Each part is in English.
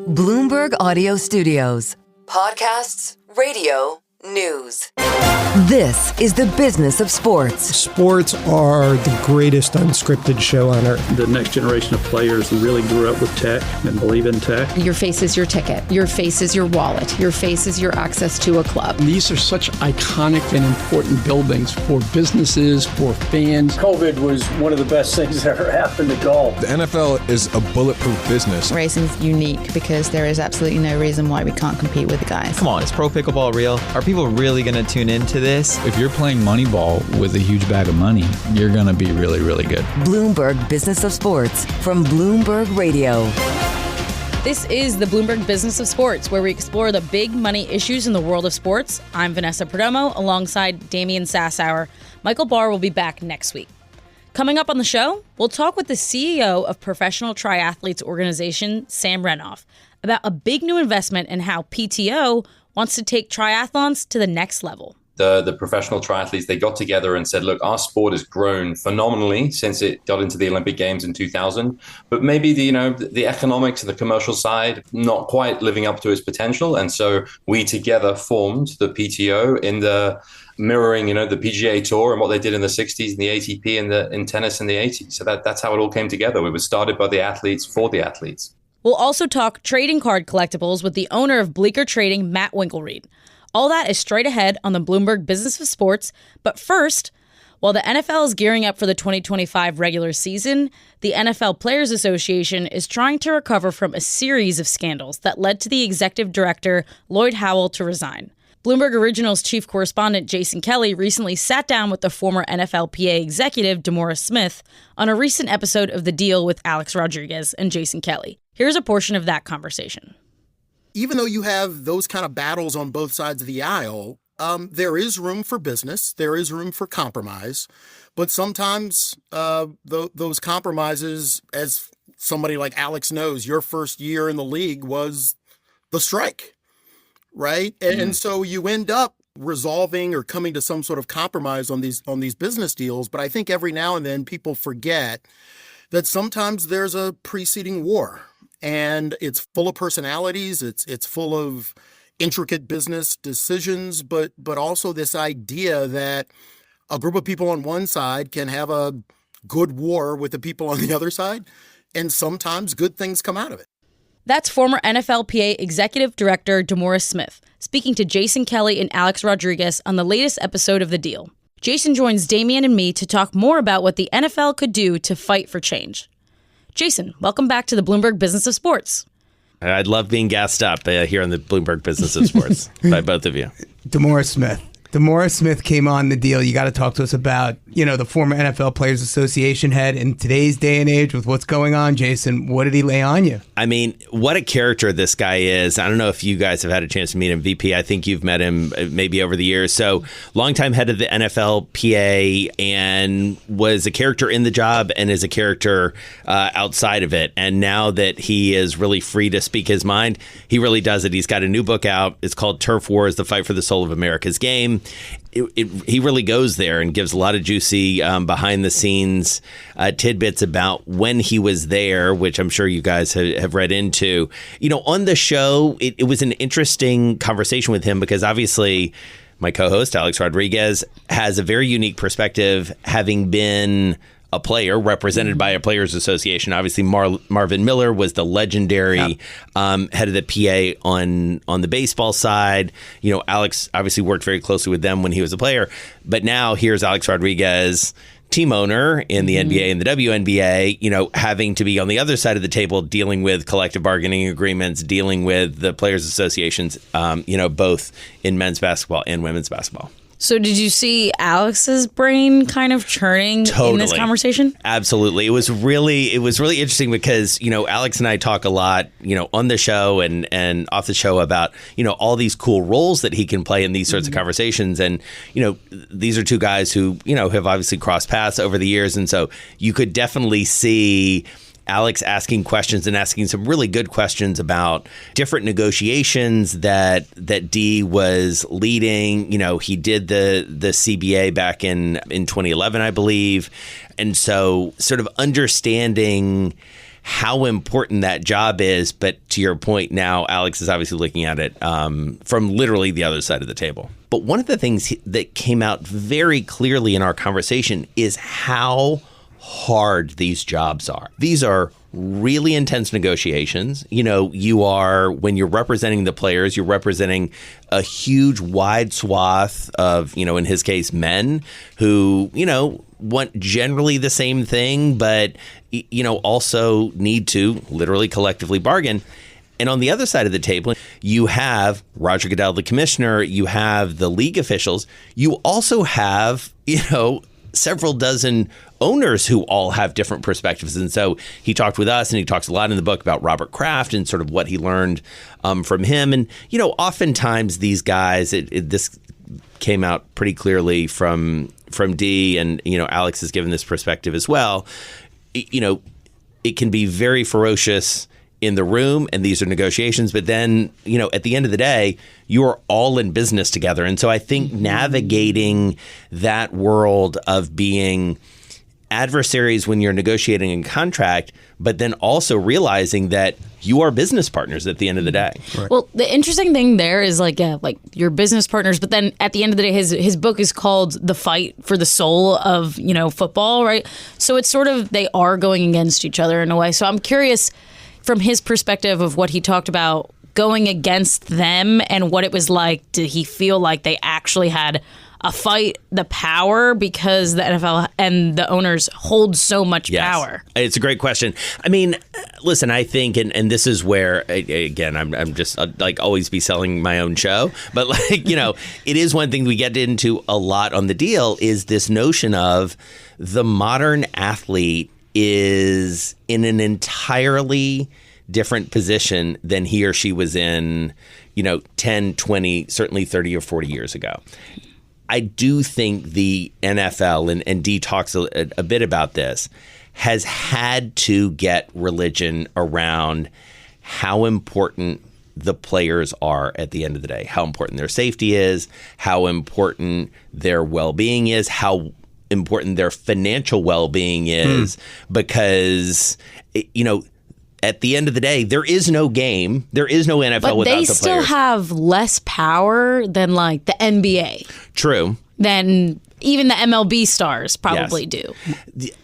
Bloomberg Audio Studios. Podcasts, radio, news. This is the business of sports. Sports are the greatest unscripted show on earth. The next generation of players really grew up with tech and believe in tech. Your face is your ticket. Your face is your wallet. Your face is your access to a club. These are such iconic and important buildings for businesses, for fans. COVID was one of the best things that ever happened to golf. The NFL is a bulletproof business. Racing's unique because there is absolutely no reason why we can't compete with the guys. Come on, is pro pickleball real? Are people really going to tune into this? If you're playing Moneyball with a huge bag of money, you're going to be really, really good. Bloomberg Business of Sports from Bloomberg Radio. This is the Bloomberg Business of Sports, where we explore the big money issues in the world of sports. I'm Vanessa Perdomo, alongside Damian Sassower. Michael Barr will be back next week. Coming up on the show, we'll talk with the CEO of Professional Triathletes organization, Sam Renouf, about a big new investment and how PTO wants to take triathlons to the next level. The professional triathletes, they got together and said, look, our sport has grown phenomenally since it got into the Olympic Games in 2000, but maybe the economics and the commercial side not quite living up to its potential. And so we together formed the PTO in the mirroring, the PGA Tour and what they did in the 60s and the ATP and in tennis in the 80s. So that's how it all came together. It was started by the athletes for the athletes. We'll also talk trading card collectibles with the owner of Bleeker Trading, Matt Winkelreid. All that is straight ahead on the Bloomberg Business of Sports. But first, while the NFL is gearing up for the 2025 regular season, the NFL Players Association is trying to recover from a series of scandals that led to the executive director, Lloyd Howell, to resign. Bloomberg Originals chief correspondent Jason Kelly recently sat down with the former NFLPA executive, DeMaurice Smith, on a recent episode of The Deal with Alex Rodriguez and Jason Kelly. Here's a portion of that conversation. Even though you have those kind of battles on both sides of the aisle, there is room for business. There is room for compromise. But sometimes those compromises, as somebody like Alex knows, your first year in the league was the strike, right? And so you end up resolving or coming to some sort of compromise on these business deals. But I think every now and then people forget that sometimes there's a preceding war. And it's full of personalities. It's full of intricate business decisions, but also this idea that a group of people on one side can have a good war with the people on the other side, and sometimes good things come out of it. That's former NFLPA Executive Director DeMaurice Smith speaking to Jason Kelly and Alex Rodriguez on the latest episode of The Deal. Jason joins Damian and me to talk more about what the NFL could do to fight for change. Jason, welcome back to the Bloomberg Business of Sports. I'd love being gassed up here on the Bloomberg Business of Sports by both of you. DeMaurice Smith. DeMaurice Smith came on The Deal. You got to talk to us about, the former NFL Players Association head. In today's day and age with what's going on, Jason, what did he lay on you? I mean, what a character this guy is. I don't know if you guys have had a chance to meet him, VP. I think you've met him maybe over the years. So longtime head of the NFLPA and was a character in the job and is a character outside of it. And now that he is really free to speak his mind, he really does it. He's got a new book out. It's called Turf Wars, The Fight for the Soul of America's Game. He really goes there and gives a lot of juicy behind the scenes tidbits about when he was there, which I'm sure you guys have read into. On the show, it was an interesting conversation with him because obviously my co-host, Alex Rodriguez, has a very unique perspective, having been a player represented by a players association. Obviously, Marvin Miller was the legendary head of the PA on the baseball side. Alex obviously worked very closely with them when he was a player. But now here's Alex Rodriguez, team owner in the NBA and the WNBA, having to be on the other side of the table, dealing with collective bargaining agreements, dealing with the players associations, both in men's basketball and women's basketball. So did you see Alex's brain kind of churning in this conversation? Absolutely. It was really interesting because, Alex and I talk a lot, on the show and off the show about, all these cool roles that he can play in these sorts of conversations. And, these are two guys who, have obviously crossed paths over the years. And so you could definitely see Alex asking questions and asking some really good questions about different negotiations that D was leading. He did the CBA back in 2011, I believe. And so sort of understanding how important that job is. But to your point now, Alex is obviously looking at it from literally the other side of the table. But one of the things that came out very clearly in our conversation is how hard these jobs are. These are really intense negotiations. You are, when you're representing the players, you're representing a huge wide swath of, in his case, men who, want generally the same thing, but, also need to literally collectively bargain. And on the other side of the table, you have Roger Goodell, the commissioner, you have the league officials, you also have, several dozen owners who all have different perspectives. And so he talked with us, and he talks a lot in the book about Robert Kraft and sort of what he learned from him. And, oftentimes these guys, this came out pretty clearly from D, and, Alex has given this perspective as well. It can be very ferocious in the room, and these are negotiations, but then, at the end of the day, you are all in business together. And so I think navigating that world of being adversaries when you're negotiating a contract, but then also realizing that you are business partners at the end of the day. Right. Well, the interesting thing there is like your business partners, but then at the end of the day, his book is called The Fight for the Soul of, Football, right? So it's sort of, they are going against each other in a way. So I'm curious from his perspective of what he talked about going against them and what it was like. Did he feel like they actually had a fight, the power, because the NFL and the owners hold so much power? It's a great question. I mean, listen, I think, and this is where, again, I'm just like always be selling my own show, but it is one thing we get into a lot on the deal is this notion of the modern athlete is in an entirely different position than he or she was in, 10, 20, certainly 30 or 40 years ago. I do think the NFL, and Dee talks a bit about this, has had to get religion around how important the players are at the end of the day, how important their safety is, how important their well-being is, how important their financial well-being is, because, at the end of the day, there is no game, there is no NFL without the players. But they still have less power than like the NBA. True. Than even the MLB stars probably do.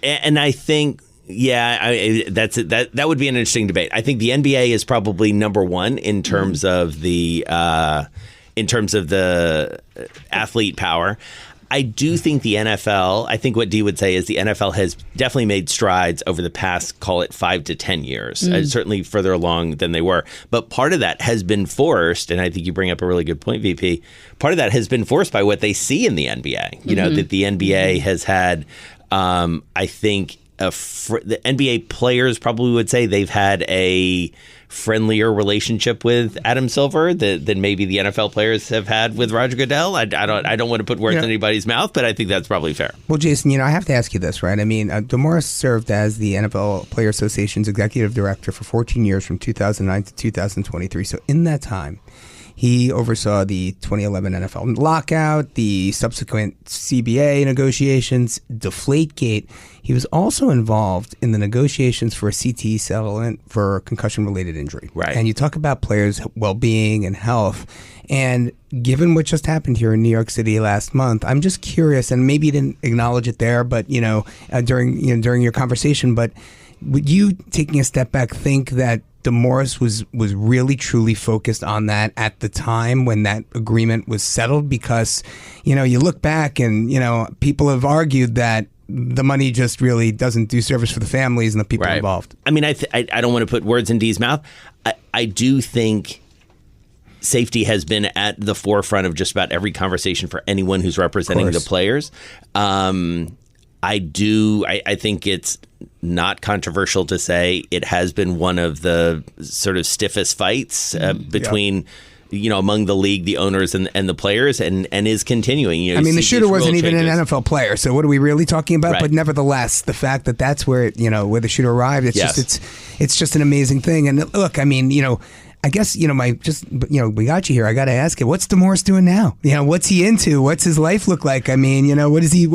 And I think, that would be an interesting debate. I think the NBA is probably number one in terms of the athlete power. I do think the NFL, I think what Dee would say is the NFL has definitely made strides over the past, call it 5 to 10 years, certainly further along than they were. But part of that has been forced, and I think you bring up a really good point, VP, part of that has been forced by what they see in the NBA. That the NBA has had, I think, the NBA players probably would say they've had a friendlier relationship with Adam Silver than maybe the NFL players have had with Roger Goodell. I don't want to put words in anybody's mouth, but I think that's probably fair. Well, Jason, I have to ask you this, right? I mean, DeMaurice served as the NFL Player Association's executive director for 14 years from 2009 to 2023. So in that time, he oversaw the 2011 NFL lockout, the subsequent CBA negotiations, Deflategate. He was also involved in the negotiations for a CTE settlement for concussion-related injury. Right. And you talk about players' well-being and health. And given what just happened here in New York City last month, I'm just curious, and maybe you didn't acknowledge it there, but during your conversation, but would you, taking a step back, think that DeMaurice was really truly focused on that at the time when that agreement was settled? Because, you look back and, people have argued that the money just really doesn't do service for the families and the people involved. I mean, I don't want to put words in Dee's mouth. I do think safety has been at the forefront of just about every conversation for anyone who's representing the players. I think it's not controversial to say it has been one of the sort of stiffest fights between, among the league, the owners and the players, and is continuing. I mean, the shooter wasn't even an NFL player, so what are we really talking about? Right. But nevertheless, the fact that that's where where the shooter arrived, it's just an amazing thing. And look, I mean, I guess, we got you here. I got to ask you, what's DeMaurice doing now? What's he into? What's his life look like? I mean, what does he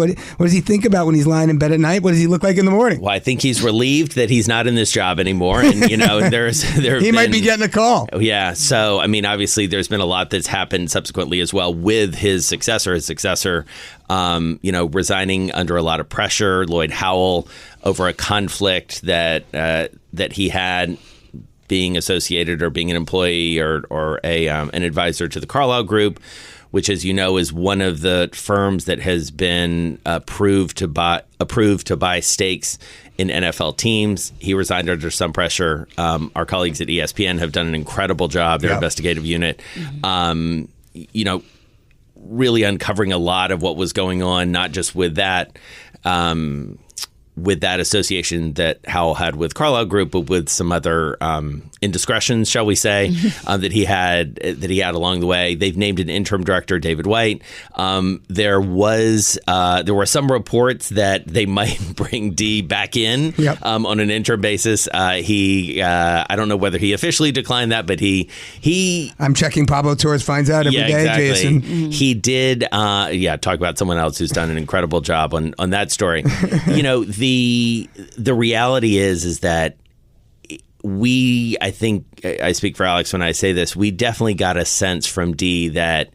think about when he's lying in bed at night? What does he look like in the morning? Well, I think he's relieved that he's not in this job anymore. And, he might be getting a call. Yeah. So, I mean, obviously there's been a lot that's happened subsequently as well with his successor. Resigning under a lot of pressure, Lloyd Howell, over a conflict that he had being associated or being an employee or an advisor to the Carlyle Group, which, as you know, is one of the firms that has been approved to buy stakes in NFL teams. He resigned under some pressure. Our colleagues at ESPN have done an incredible job, their investigative unit. Really uncovering a lot of what was going on, not just with that association that Howell had with Carlyle Group, but with some other indiscretions, shall we say, that he had along the way. They've named an interim director, David White. There were some reports that they might bring D back in on an interim basis. I don't know whether he officially declined that, but he I'm checking Pablo Torres finds out every day, exactly. Jason. He did talk about someone else who's done an incredible job on that story. The reality is that I think I speak for Alex when I say this, we definitely got a sense from D that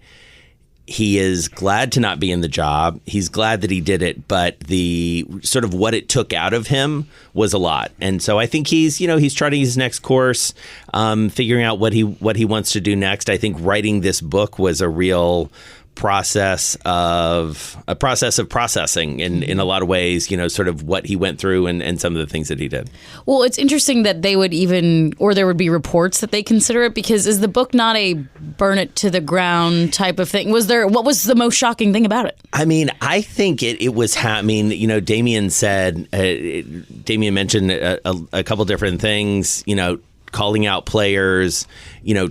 he is glad to not be in the job. He's glad that he did it, but the sort of what it took out of him was a lot. And so I think he's charting his next course, figuring out what he wants to do next. I think writing this book was a real process of processing in a lot of ways, sort of what he went through and some of the things that he did. Well, it's interesting that there would be reports that they consider it, because is the book not a burn it to the ground type of thing? What was the most shocking thing about it? I mean, I think it was, Damian said, Damian mentioned a couple different things, calling out players,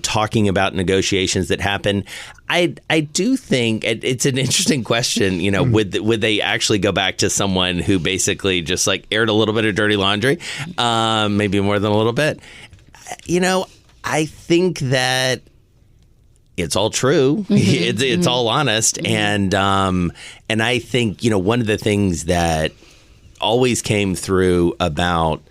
talking about negotiations that happen. I do think it's an interesting question. Would they actually go back to someone who basically just aired a little bit of dirty laundry, maybe more than a little bit? I think that it's all true. It's all honest, and I think one of the things that always came through about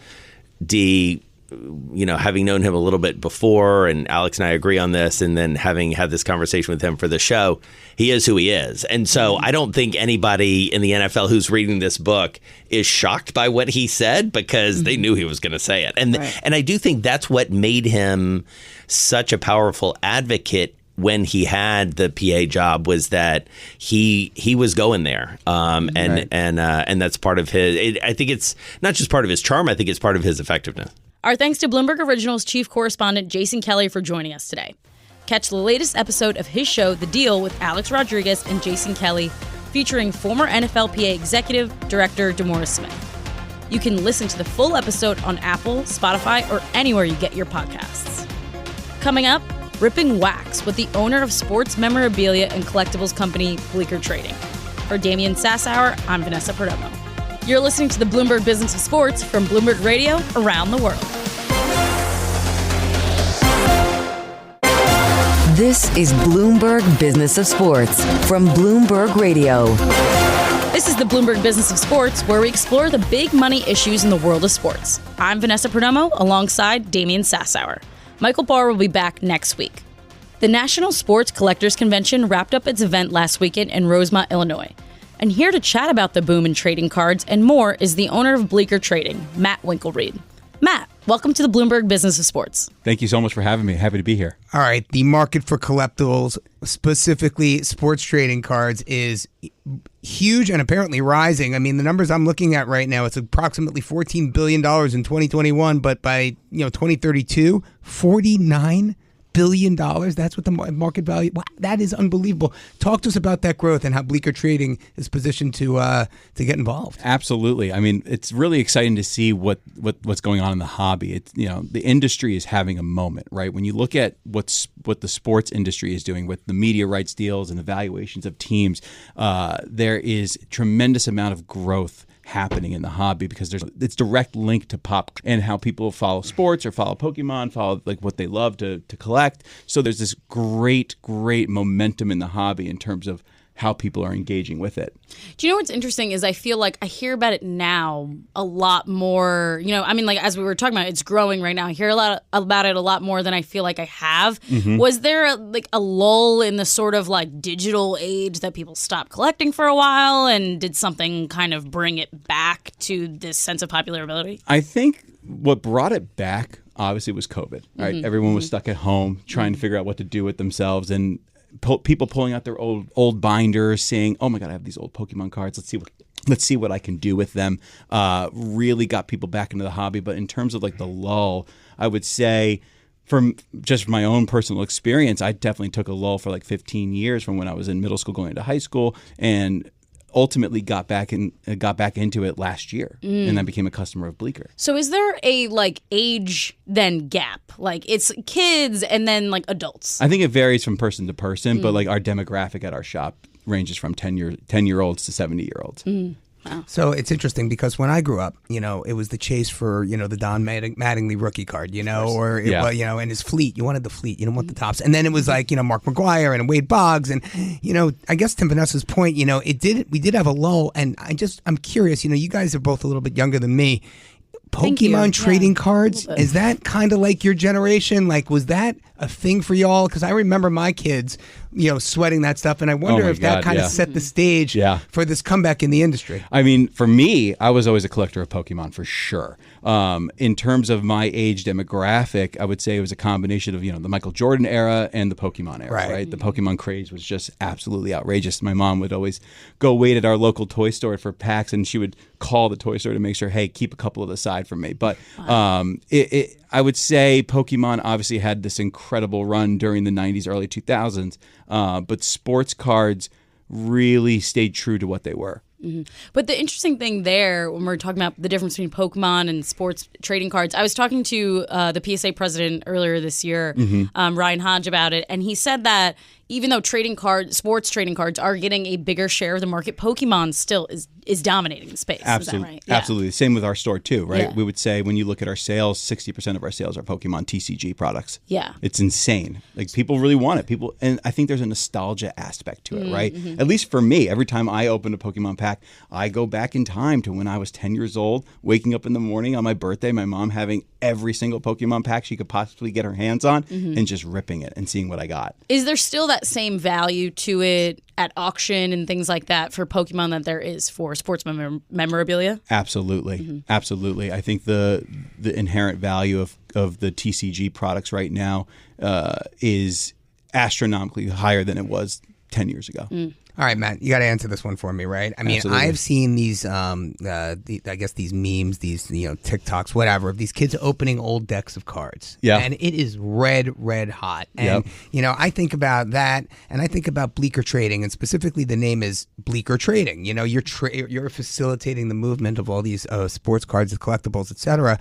D, having known him a little bit before, and Alex and I agree on this, and then having had this conversation with him for the show, he is who he is. And so I don't think anybody in the NFL who's reading this book is shocked by what he said, because they knew he was going to say it. And I do think that's what made him such a powerful advocate when he had the PA job, was that he was going there, and that's part of his. I think it's not just part of his charm. I think it's part of his effectiveness. Our thanks to Bloomberg Originals Chief Correspondent Jason Kelly for joining us today. Catch the latest episode of his show, The Deal, with Alex Rodriguez and Jason Kelly, featuring former NFLPA Executive Director DeMaurice Smith. You can listen to the full episode on Apple, Spotify, or anywhere you get your podcasts. Coming up, ripping wax with the owner of sports memorabilia and collectibles company Bleeker Trading. For Damian Sassower, I'm Vanessa Perdomo. You're listening to the Bloomberg Business of Sports from Bloomberg Radio around the world. This is Bloomberg Business of Sports from Bloomberg Radio. This is the Bloomberg Business of Sports, where we explore the big money issues in the world of sports. I'm Vanessa Perdomo, alongside Damian Sassower. Michael Barr will be back next week. The National Sports Collectors Convention wrapped up its event last weekend in Rosemont, Illinois. And here to chat about the boom in trading cards and more is the owner of Bleeker Trading, Matt Winkelreid. Matt, welcome to the Bloomberg Business of Sports. Thank you so much for having me. Happy to be here. All right. The market for collectibles, specifically sports trading cards, is huge and apparently rising. I mean, the numbers I'm looking at right now, it's approximately $14 billion in 2021, but by 2032, $49 billion. That's what the market value. Wow, that is unbelievable. Talk to us about that growth and how Bleeker Trading is positioned to get involved. Absolutely. I mean, it's really exciting to see what's going on in the hobby. It's the industry is having a moment, right? When you look at what the sports industry is doing with the media rights deals and the valuations of teams, there is tremendous amount of growth happening in the hobby because it's direct link to pop and how people follow sports or follow Pokemon, follow like what they love to collect. So there's this great momentum in the hobby in terms of how people are engaging with it. Do you know what's interesting is I feel like I hear about it now a lot more, like as we were talking about, it's growing right now. I hear a lot about it a lot more than I feel like I have. Mm-hmm. Was there a lull in the sort of like digital age that people stopped collecting for a while, and did something kind of bring it back to this sense of popularity? I think what brought it back obviously was COVID, right? Mm-hmm. Everyone was stuck at home trying to figure out what to do with themselves, and people pulling out their old binders, saying, "Oh my God, I have these old Pokemon cards. Let's see what I can do with them." Really got people back into the hobby. But in terms of like the lull, I would say, from just my own personal experience, I definitely took a lull for like 15 years from when I was in middle school going into high school, and ultimately got back into it last year, and I became a customer of Bleeker. So is there a like age then gap? Like it's kids and then like adults? I think it varies from person to person, but like our demographic at our shop ranges from 10-year-olds to 70-year-olds. Wow. So it's interesting because when I grew up, it was the chase for, the Don Mattingly rookie card, and his fleet. You wanted the fleet. You didn't want the tops. And then it was like, Mark McGuire and Wade Boggs. And, I guess to Vanessa's point, we did have a lull. And I'm curious, you guys are both a little bit younger than me. Pokemon trading cards, is that kind of like your generation? Like, was that a thing for y'all? Because I remember my kids, sweating that stuff, and I wonder if that kind of set the stage for this comeback in the industry. I mean, for me, I was always a collector of Pokemon for sure. In terms of my age demographic, I would say it was a combination of, the Michael Jordan era and the Pokemon era, right? The Pokemon craze was just absolutely outrageous. My mom would always go wait at our local toy store for packs, and she would call the toy store to make sure, hey, keep a couple of the side for me. But I would say Pokemon obviously had this incredible run during the 90s, early 2000s, but sports cards really stayed true to what they were. Mm-hmm. But the interesting thing there, when we're talking about the difference between Pokemon and sports trading cards, I was talking to the PSA president earlier this year, Ryan Hodge, about it, and he said that even though sports trading cards are getting a bigger share of the market, Pokemon still is dominating the space. Absolutely. Is that right? Yeah. Absolutely. Same with our store too, right? Yeah. We would say when you look at our sales, 60% of our sales are Pokemon TCG products. Yeah. It's insane. Like people really want it. And I think there's a nostalgia aspect to it, right? At least for me, every time I open a Pokemon pack, I go back in time to when I was 10 years old, waking up in the morning on my birthday, my mom having every single Pokemon pack she could possibly get her hands on and just ripping it and seeing what I got. Is there still that same value to it at auction and things like that for Pokemon that there is for sports memorabilia? Absolutely. Absolutely. I think the inherent value of the TCG products right now is astronomically higher than it was 10 years ago. All right, Matt, you got to answer this one for me, right? I mean, Absolutely. I've seen these, I guess these memes, these TikToks, whatever, of these kids opening old decks of cards. Yeah. And it is red hot. And, I think about that, and I think about Bleeker Trading, and specifically the name is Bleeker Trading. You're facilitating the movement of all these sports cards, collectibles, et cetera.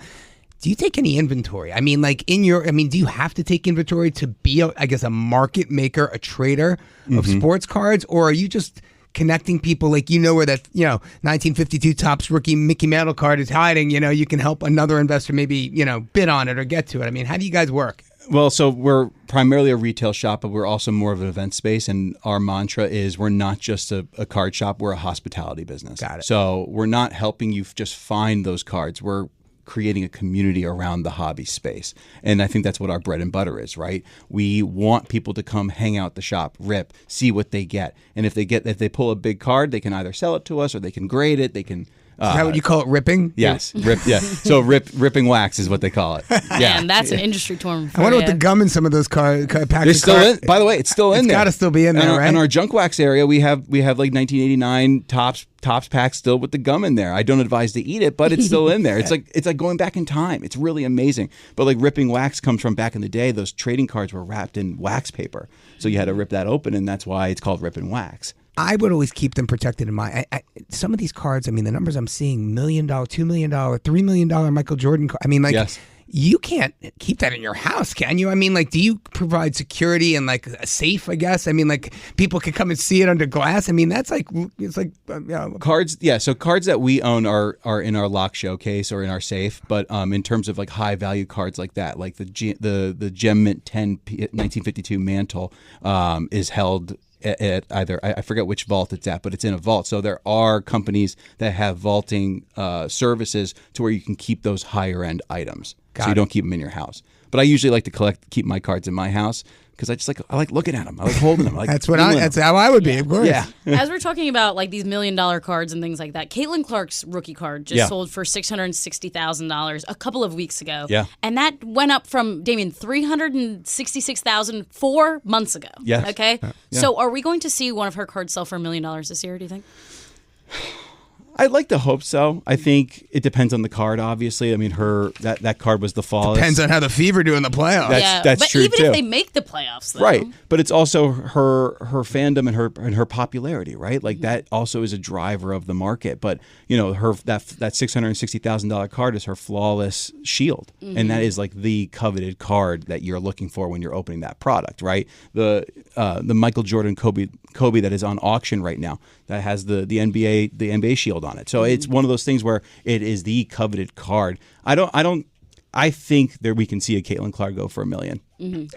Do you take any inventory? I mean, do you have to take inventory to be, a market maker, a trader of sports cards? Or are you just connecting people where that, 1952 Topps rookie Mickey Mantle card is hiding, you can help another investor maybe, bid on it or get to it? I mean, how do you guys work? Well, so we're primarily a retail shop, but we're also more of an event space. And our mantra is we're not just a card shop, we're a hospitality business. Got it. So we're not helping you just find those cards. We're creating a community around the hobby space. And I think that's what our bread and butter is, right? We want people to come hang out at the shop, rip, see what they get. And if they pull a big card, they can either sell it to us or they can grade it. They can is that what you call it, ripping? Yes, So ripping wax is what they call it. Yeah, and that's an industry term. I wonder what the gum in some of those packs. It's still in. By the way, it's still in there. It's got to still be in there, right? In our junk wax area, we have like 1989 Topps packs still with the gum in there. I don't advise to eat it, but it's still in there. It's like going back in time. It's really amazing. But like ripping wax comes from back in the day. Those trading cards were wrapped in wax paper, so you had to rip that open, and that's why it's called ripping wax. I would always keep them protected in my. Some of these cards, I mean, the numbers I'm seeing: $1 million, $2 million, $3 million Michael Jordan card. I mean, like, yes. you can't keep that in your house, can you? I mean, like, do you provide security and like a safe, I guess? I mean, like, people can come and see it under glass. I mean, that's like, it's like, cards. Yeah. So cards that we own are in our lock showcase or in our safe. But in terms of like high value cards like that, like the Gem Mint 10 1952 mantle is held at either, I forget which vault it's at, but it's in a vault. So there are companies that have vaulting services to where you can keep those higher end items. So you don't keep them in your house. But I usually like to keep my cards in my house because I like looking at them. I like holding them. That's how I would be, of course. Yeah. As we're talking about like these $1 million cards and things like that, Caitlin Clark's rookie card just sold for $660,000 a couple of weeks ago. Yeah. And that went up from, Damian, $366,000 4 months ago. Yes. Okay. Yeah. So are we going to see one of her cards sell for $1 million this year, do you think? I'd like to hope so. I think it depends on the card, obviously. I mean, that card was the flawless. Depends on how the Fever do in the playoffs. That's but true, even too. if they make the playoffs, though. Right. But it's also her fandom and her popularity, right? Like that also is a driver of the market. But, you know, that $660,000 card is her flawless shield. And that is like the coveted card that you're looking for when you're opening that product, right? The Michael Jordan Kobe that is on auction right now that has the NBA shield on it. So it's one of those things where it is the coveted card. I think that we can see a Caitlin Clark go for $1 million,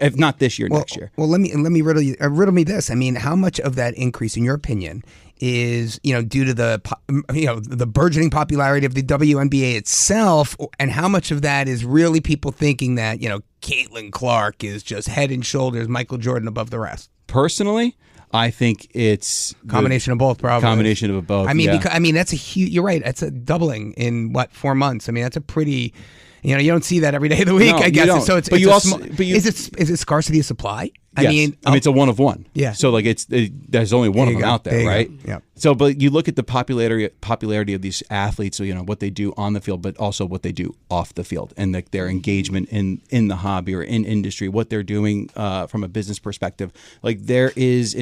if not this year, next year. Well, let me riddle me this. I mean, how much of that increase, in your opinion, is due to the burgeoning popularity of the WNBA itself, and how much of that is really people thinking that Caitlin Clark is just head and shoulders Michael Jordan above the rest? Personally, I think it's combination of both, probably. Combination of both. I mean, that's a huge. You're right. That's a doubling in 4 months. I mean, that's a pretty. You don't see that every day of the week. No, I guess. You don't. So it's. But is it scarcity of supply? Yes. I mean, it's a one of one. Yeah. So like there's only one of them out there, right? Yeah. So, but you look at the popularity of these athletes. So what they do on the field, but also what they do off the field, and like their engagement in the hobby or in industry, what they're doing from a business perspective. Like there's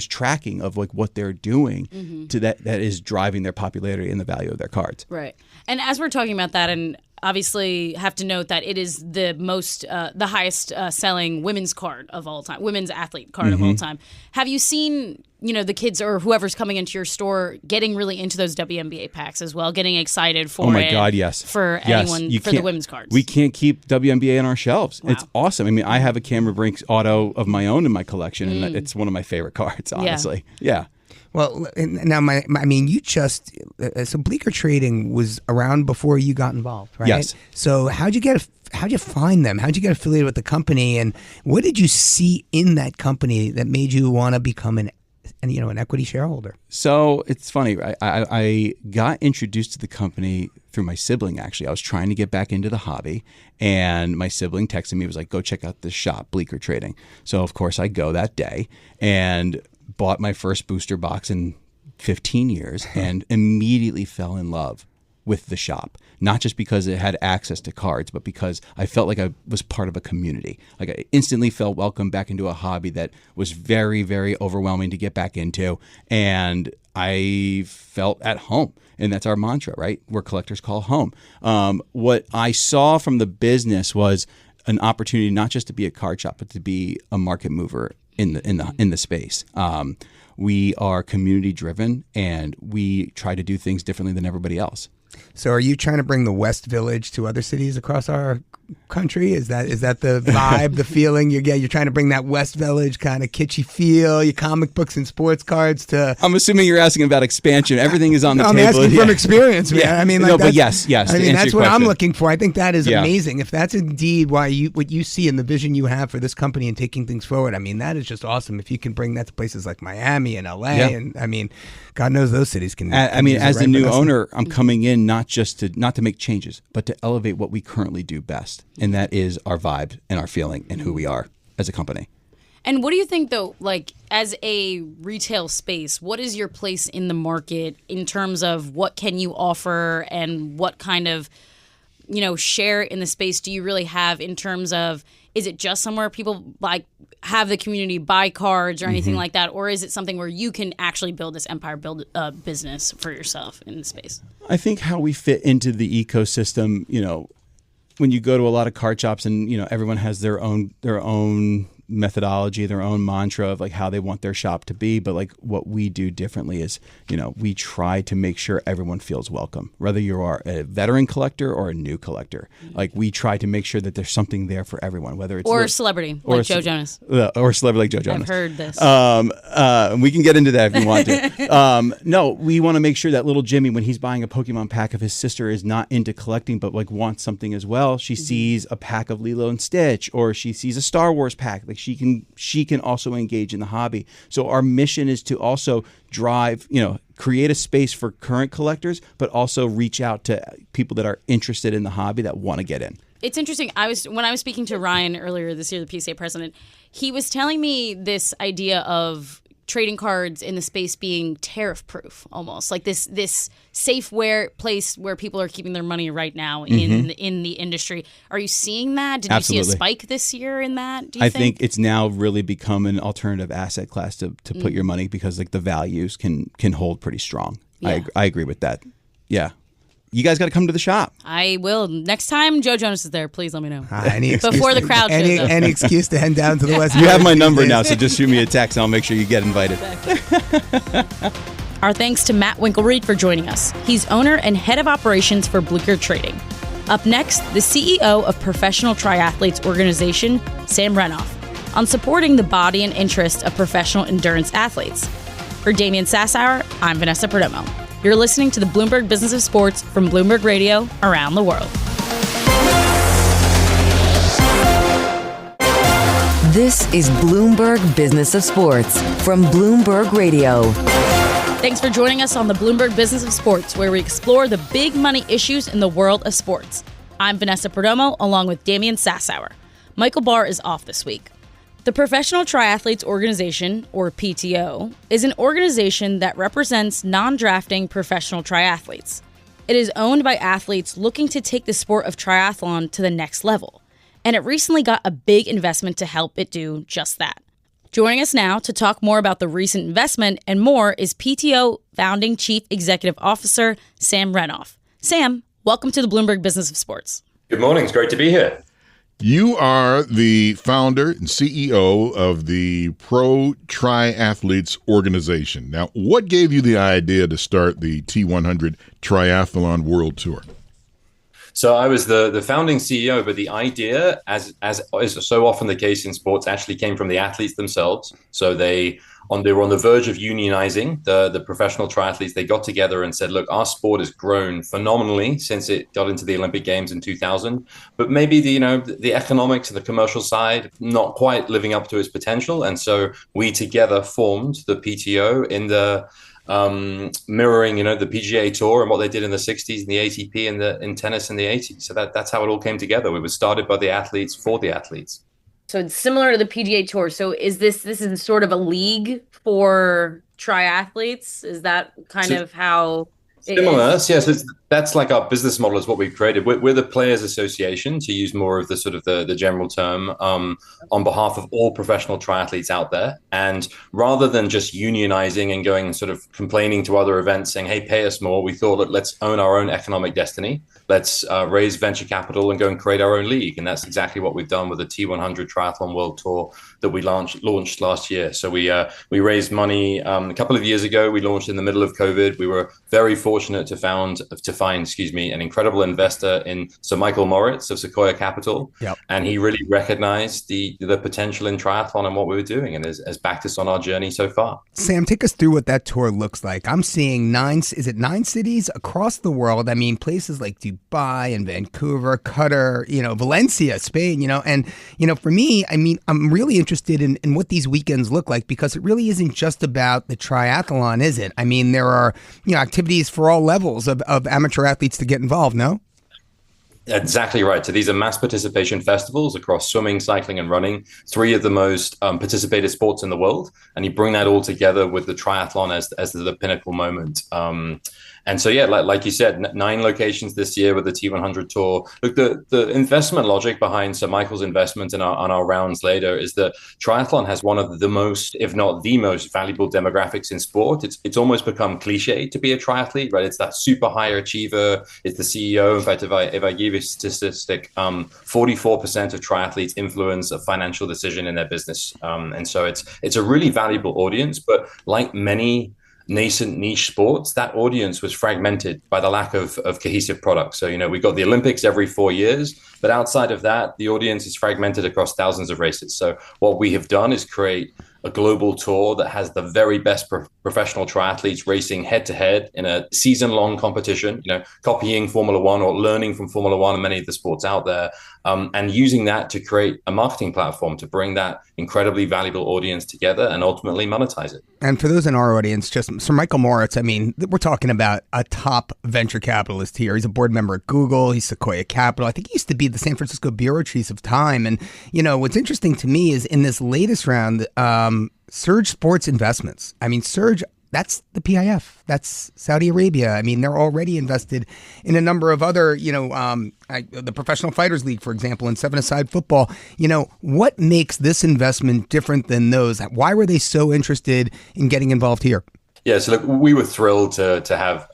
tracking of like what they're doing to that is driving their popularity and the value of their cards. Right. And as we're talking about that, and obviously have to note that it is the highest selling women's card of all time, women's athlete card of all time. Have you seen, the kids or whoever's coming into your store getting really into those WNBA packs as well, getting excited for it? Oh my God, yes. For anyone, for the women's cards. We can't keep WNBA on our shelves. Wow. It's awesome. I mean, I have a Cameron Brinks auto of my own in my collection, and it's one of my favorite cards, honestly. Yeah. Well, now you just so Bleeker Trading was around before you got involved, right? Yes. So how'd you find them? How'd you get affiliated with the company, and what did you see in that company that made you want to become an equity shareholder? So it's funny. I got introduced to the company through my sibling. Actually, I was trying to get back into the hobby, and my sibling texted me, was like, "Go check out this shop, Bleeker Trading." So of course I go that day and bought my first booster box in 15 years and immediately fell in love with the shop. Not just because it had access to cards, but because I felt like I was part of a community. Like I instantly felt welcome back into a hobby that was very, very overwhelming to get back into. And I felt at home. And that's our mantra, right? Where collectors call home. What I saw from the business was an opportunity not just to be a card shop, but to be a market mover in the space. We are community driven, and we try to do things differently than everybody else. So are you trying to bring the West Village to other cities across our country? Is that the vibe, the feeling you're trying to bring that West Village kind of kitschy feel, your comic books and sports cards to? I'm assuming you're asking about expansion. Everything is on the table. I'm asking from experience, man. Yeah. I mean, but yes. I mean, that's what I'm looking for. I think that is amazing. If that's indeed what you see in the vision you have for this company and taking things forward, I mean, that is just awesome. If you can bring that to places like Miami and LA, and I mean, God knows those cities can. I mean, as the new owner, I'm coming in not to make changes, but to elevate what we currently do best. And that is our vibe and our feeling and who we are as a company. And what do you think, though, like as a retail space, what is your place in the market in terms of what can you offer and what kind of, share in the space do you really have in terms of, is it just somewhere people like have the community buy cards or anything like that? Or is it something where you can actually build this empire, build a business for yourself in the space? I think how we fit into the ecosystem, when you go to a lot of card shops and, everyone has their own methodology, their own mantra of like how they want their shop to be. But like what we do differently is, we try to make sure everyone feels welcome, whether you are a veteran collector or a new collector. Like we try to make sure that there's something there for everyone, whether it's a celebrity like Joe Jonas. Or a celebrity like Joe Jonas. I've heard this. We can get into that if you want to. No, we want to make sure that little Jimmy, when he's buying a Pokemon pack, if his sister is not into collecting but like wants something as well, she sees a pack of Lilo and Stitch, or she sees a Star Wars pack. Like she can also engage in the hobby. So our mission is to also drive, create a space for current collectors, but also reach out to people that are interested in the hobby that want to get in. It's interesting. When I was speaking to Ryan earlier this year, the PCA president, he was telling me this idea of trading cards in the space being tariff proof, almost like this safe place where people are keeping their money right now in the industry. Are you seeing that? Did Absolutely. You see a spike this year in that? Do you I think it's now really become an alternative asset class to put your money, because like the values can hold pretty strong. Yeah. I agree with that. Yeah. You guys got to come to the shop. I will. Next time Joe Jonas is there, please let me know. Before the crowd shows up. Any excuse to head down to the West. You have my number now, so just shoot me a text and I'll make sure you get invited. Exactly. Our thanks to Matt Winkelreid for joining us. He's owner and head of operations for Bleeker Trading. Up next, the CEO of Professional Triathletes organization, Sam Renouf, on supporting the body and interest of professional endurance athletes. For Damian Sassower, I'm Vanessa Perdomo. You're listening to the Bloomberg Business of Sports from Bloomberg Radio around the world. This is Bloomberg Business of Sports from Bloomberg Radio. Thanks for joining us on the Bloomberg Business of Sports, where we explore the big money issues in the world of sports. I'm Vanessa Perdomo, along with Damian Sassower. Michael Barr is off this week. The Professional Triathletes Organization, or PTO, is an organization that represents non-drafting professional triathletes. It is owned by athletes looking to take the sport of triathlon to the next level, and it recently got a big investment to help it do just that. Joining us now to talk more about the recent investment and more is PTO founding Chief Executive Officer Sam Renouf. Sam, welcome to the Bloomberg Business of Sports. Good morning. It's great to be here. You are the founder and CEO of the Pro Triathletes organization. Now, what gave you the idea to start the T100 Triathlon World Tour? So I was the founding CEO, but the idea, as is so often the case in sports, actually came from the athletes themselves. So they were on the verge of unionizing the professional triathletes. They got together and said, look, our sport has grown phenomenally since it got into the Olympic Games in 2000, but maybe the economics and the commercial side not quite living up to its potential. And so we together formed the PTO in the mirroring, the PGA Tour and what they did in the 60s and the ATP and in tennis in the 80s. So that's how it all came together. We were started by the athletes for the athletes. So it's similar to the PGA Tour. So is this is sort of a league for triathletes? Is that kind of how it similar? is? Yes, that's like our business model is what we've created. We're the Players Association, to use more of the sort of the general term, on behalf of all professional triathletes out there. And rather than just unionizing and going and sort of complaining to other events saying, hey, pay us more, we thought that let's own our own economic destiny. Let's raise venture capital and go and create our own league. And that's exactly what we've done with the T100 Triathlon World Tour that we launched last year. So we raised money a couple of years ago. We launched in the middle of COVID. We were very fortunate to find an incredible investor in Sir Michael Moritz of Sequoia Capital. Yep. And he really recognized the potential in triathlon and what we were doing, and has backed us on our journey so far. Sam, take us through what that tour looks like. I'm seeing 9 cities across the world? I mean, places like Dubai and Vancouver, Qatar, Valencia, Spain, and, for me, I mean, I'm really interested in what these weekends look like, because it really isn't just about the triathlon, is it? I mean, there are, activities for all levels of amateur athletes to get involved, no? Exactly right. So these are mass participation festivals across swimming, cycling, and running, 3 of the most participated sports in the world. And you bring that all together with the triathlon as the pinnacle moment. And so, yeah, like you said, 9 locations this year with the T100 Tour. Look, the investment logic behind Sir Michael's investment on our rounds later is that triathlon has one of the most, if not the most, valuable demographics in sport. It's almost become cliche to be a triathlete, right? It's that super high achiever. It's the CEO. In fact, if I give previous statistic, 44% of triathletes influence a financial decision in their business. And so it's a really valuable audience, but like many nascent niche sports, that audience was fragmented by the lack of cohesive products. So, we've got the Olympics every 4 years, but outside of that, the audience is fragmented across thousands of races. So what we have done is create a global tour that has the very best professional triathletes racing head to head in a season-long competition, copying Formula One or learning from Formula One and many of the sports out there, and using that to create a marketing platform to bring that incredibly valuable audience together and ultimately monetize it. And for those in our audience, just Sir Michael Moritz, we're talking about a top venture capitalist here. He's a board member at Google. He's Sequoia Capital. I think he used to be the San Francisco bureau chief of Time. And, what's interesting to me is in this latest round, SURJ Sports Investments. SURJ, that's the PIF. That's Saudi Arabia. They're already invested in a number of other, the Professional Fighters League, for example, and seven-a-side football. What makes this investment different than those? Why were they so interested in getting involved here? Yeah, so look, we were thrilled to have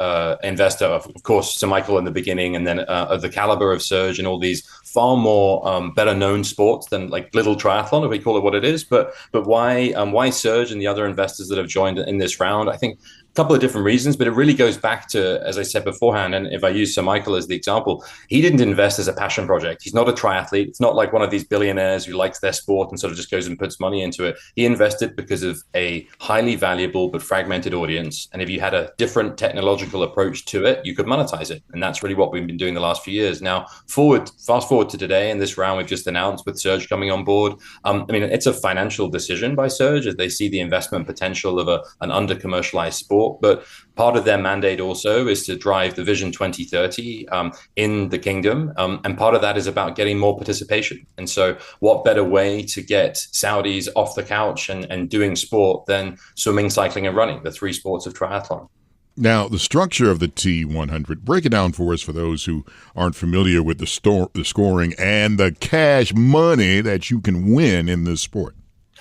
investor, of course, Sir Michael in the beginning, and then of the caliber of SURJ and all these far more better known sports than like little triathlon, if we call it what it is. But why SURJ and the other investors that have joined in this round? I think a couple of different reasons, but it really goes back to, as I said beforehand, and if I use Sir Michael as the example, he didn't invest as a passion project. He's not a triathlete. It's not like one of these billionaires who likes their sport and sort of just goes and puts money into it. He invested because of a highly valuable but fragmented audience. And if you had a different technological approach to it, you could monetize it. And that's really what we've been doing the last few years. Now, fast forward to today, and this round we've just announced with SURJ coming on board. It's a financial decision by SURJ as they see the investment potential of an under-commercialized sport. But part of their mandate also is to drive the Vision 2030 in the kingdom. And part of that is about getting more participation. And so what better way to get Saudis off the couch and doing sport than swimming, cycling, and running, the three sports of triathlon. Now, the structure of the T100, break it down for us for those who aren't familiar with the scoring and the cash money that you can win in this sport.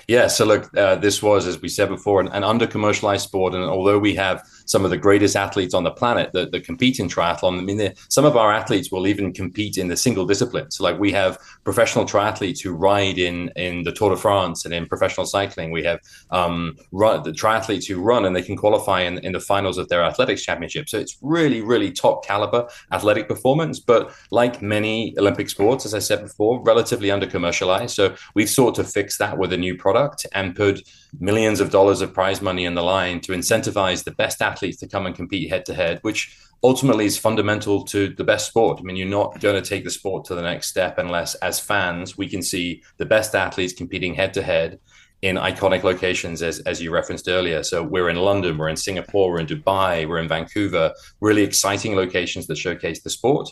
Yeah, so look, this was, as we said before, an under-commercialized sport. And although we have some of the greatest athletes on the planet that compete in triathlon, some of our athletes will even compete in the single discipline. So like we have professional triathletes who ride in the Tour de France and in professional cycling. We have the triathletes who run and they can qualify in the finals of their athletics championship. So it's really, really top caliber athletic performance. But like many Olympic sports, as I said before, relatively under-commercialized. So we've sought to fix that with a new product and put millions of dollars of prize money in the line to incentivize the best athletes to come and compete head to head, which ultimately is fundamental to the best sport. You're not going to take the sport to the next step unless, as fans, we can see the best athletes competing head to head in iconic locations, as you referenced earlier. So we're in London, we're in Singapore, we're in Dubai, we're in Vancouver, really exciting locations that showcase the sport.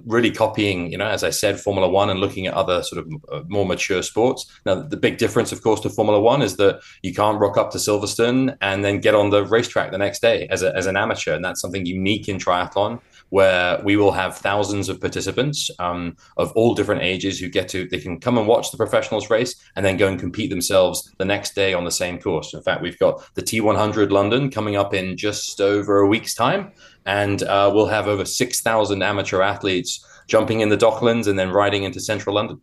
Really copying, as I said, Formula One and looking at other sort of more mature sports. Now, the big difference, of course, to Formula One is that you can't rock up to Silverstone and then get on the racetrack the next day as an amateur. And that's something unique in triathlon, where we will have thousands of participants of all different ages who they can come and watch the professionals race and then go and compete themselves the next day on the same course. In fact, we've got the T100 London coming up in just over a week's time. And we'll have over 6,000 amateur athletes jumping in the Docklands and then riding into central London.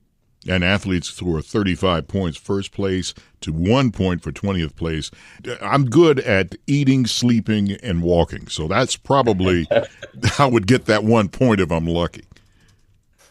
And athletes score 35 points, first place, to 1 point for 20th place. I'm good at eating, sleeping, and walking. So that's probably I would get that 1 point if I'm lucky.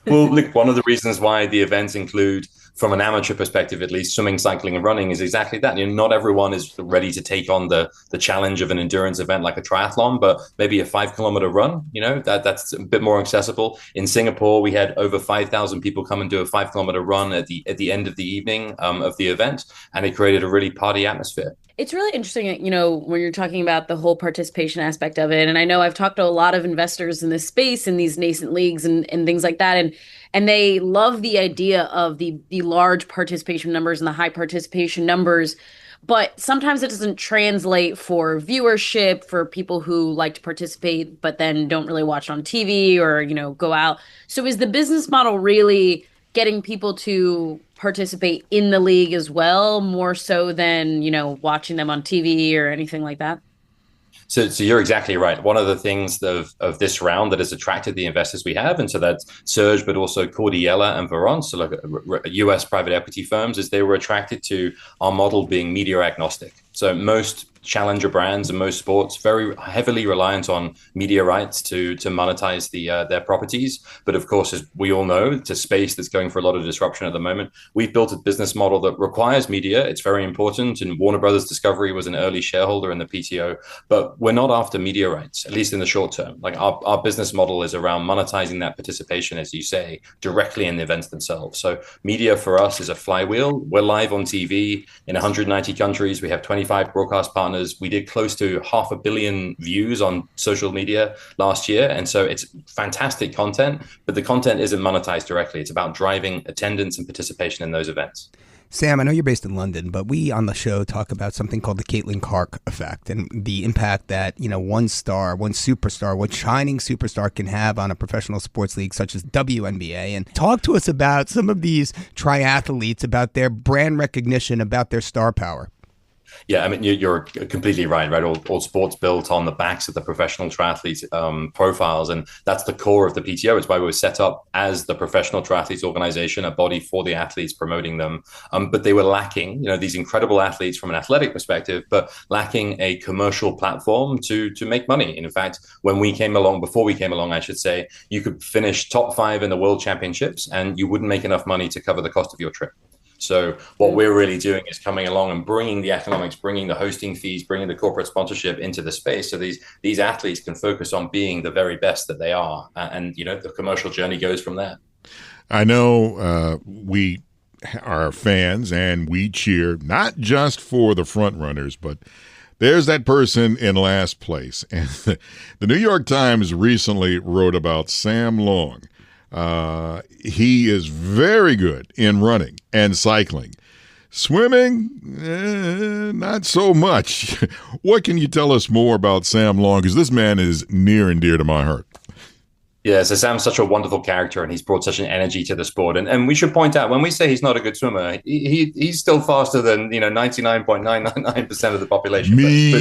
Well, look, one of the reasons why the events include, from an amateur perspective, at least, swimming, cycling, and running is exactly that. Not everyone is ready to take on the challenge of an endurance event like a triathlon, but maybe a 5-kilometer run, that's a bit more accessible. In Singapore, we had over 5,000 people come and do a 5-kilometer run at the end of the evening of the event, and it created a really party atmosphere. It's really interesting, when you're talking about the whole participation aspect of it. And I know I've talked to a lot of investors in this space, in these nascent leagues and things like that. And they love the idea of the large participation numbers and the high participation numbers. But sometimes it doesn't translate for viewership, for people who like to participate, but then don't really watch on TV or, go out. So is the business model really getting people to participate in the league as well, more so than, watching them on TV or anything like that? So you're exactly right. One of the things of this round that has attracted the investors we have, and so that's SURJ, but also Cordiella and Veron, so like US private equity firms, is they were attracted to our model being media agnostic. So most challenger brands and most sports very heavily reliant on media rights to monetize their properties. But of course, as we all know, it's a space that's going for a lot of disruption at the moment. We've built a business model that requires media. It's very important. And Warner Brothers Discovery was an early shareholder in the PTO, but we're not after media rights, at least in the short term. Like our business model is around monetizing that participation, as you say, directly in the events themselves. So media for us is a flywheel. We're live on TV in 190 countries. We have 25 broadcast partners. We did close to 500 million views on social media last year. And so it's fantastic content, but the content isn't monetized directly. It's about driving attendance and participation in those events. Sam, I know you're based in London, but we on the show talk about something called the Caitlin Clark effect and the impact that, one star, one superstar, one shining superstar can have on a professional sports league such as WNBA. And talk to us about some of these triathletes, about their brand recognition, about their star power. Yeah, I mean, you're completely right? All sports built on the backs of the professional triathletes profiles, and that's the core of the PTO. It's why we were set up as the professional triathletes organization, a body for the athletes, promoting them. But they were lacking, these incredible athletes from an athletic perspective, but lacking a commercial platform to make money. And in fact, before we came along, I should say, you could finish top 5 in the world championships and you wouldn't make enough money to cover the cost of your trip. So what we're really doing is coming along and bringing the economics, bringing the hosting fees, bringing the corporate sponsorship into the space so these athletes can focus on being the very best that they are. And the commercial journey goes from there. I know we are fans and we cheer not just for the front runners, but there's that person in last place. And the New York Times recently wrote about Sam Long. He is very good in running and cycling. Swimming, not so much. What can you tell us more about Sam Long? Because this man is near and dear to my heart. Yeah, so Sam's such a wonderful character, and he's brought such an energy to the sport. And we should point out, when we say he's not a good swimmer, he's still faster than 99.999% of the population. But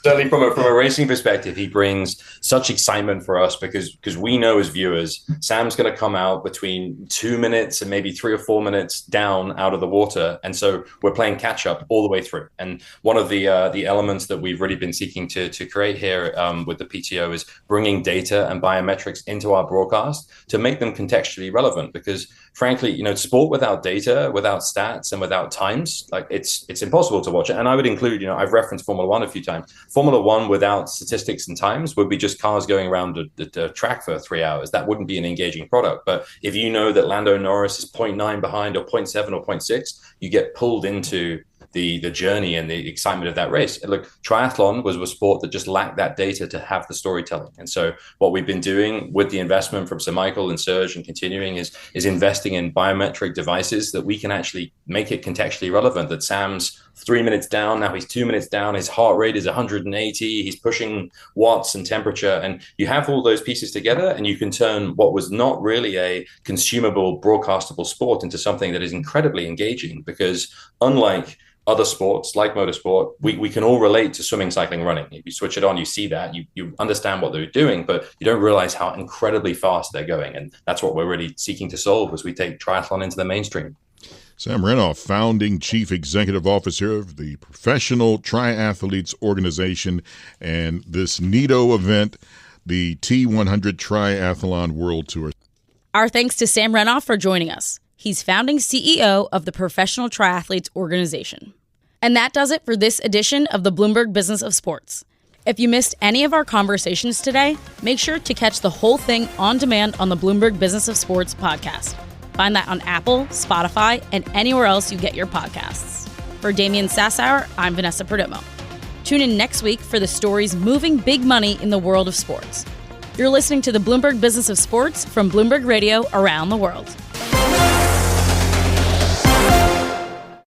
certainly from a racing perspective, he brings such excitement for us because we know as viewers, Sam's going to come out between 2 minutes and maybe 3 or 4 minutes down out of the water, and so we're playing catch up all the way through. And one of the elements that we've really been seeking to create here with the PTO is bringing data and biometrics into our broadcast to make them contextually relevant, because frankly, sport without data, without stats, and without times, like it's impossible to watch it. And I would include, I've referenced Formula One a few times. Formula One without statistics and times would be just cars going around the track for 3 hours. That wouldn't be an engaging product. But if you know that Lando Norris is 0.9 behind or 0.7 or 0.6, you get pulled into the journey and the excitement of that race. Look, triathlon was a sport that just lacked that data to have the storytelling. And so what we've been doing with the investment from Sir Michael and SURJ and continuing is investing in biometric devices that we can actually make it contextually relevant, that Sam's 3 minutes down, now he's 2 minutes down, his heart rate is 180, he's pushing watts and temperature. And you have all those pieces together and you can turn what was not really a consumable, broadcastable sport into something that is incredibly engaging, because unlike other sports like motorsport, we can all relate to swimming, cycling, running. If you switch it on, you see that, you understand what they're doing, but you don't realize how incredibly fast they're going. And that's what we're really seeking to solve as we take triathlon into the mainstream. Sam Renouf, founding chief executive officer of the Professional Triathletes Organization, and this NITO event, the T100 Triathlon World Tour. Our thanks to Sam Renouf for joining us. He's founding CEO of the Professional Triathletes Organization. And that does it for this edition of the Bloomberg Business of Sports. If you missed any of our conversations today, make sure to catch the whole thing on demand on the Bloomberg Business of Sports podcast. Find that on Apple, Spotify, and anywhere else you get your podcasts. For Damian Sassower, I'm Vanessa Perdomo. Tune in next week for the stories moving big money in the world of sports. You're listening to the Bloomberg Business of Sports from Bloomberg Radio around the world.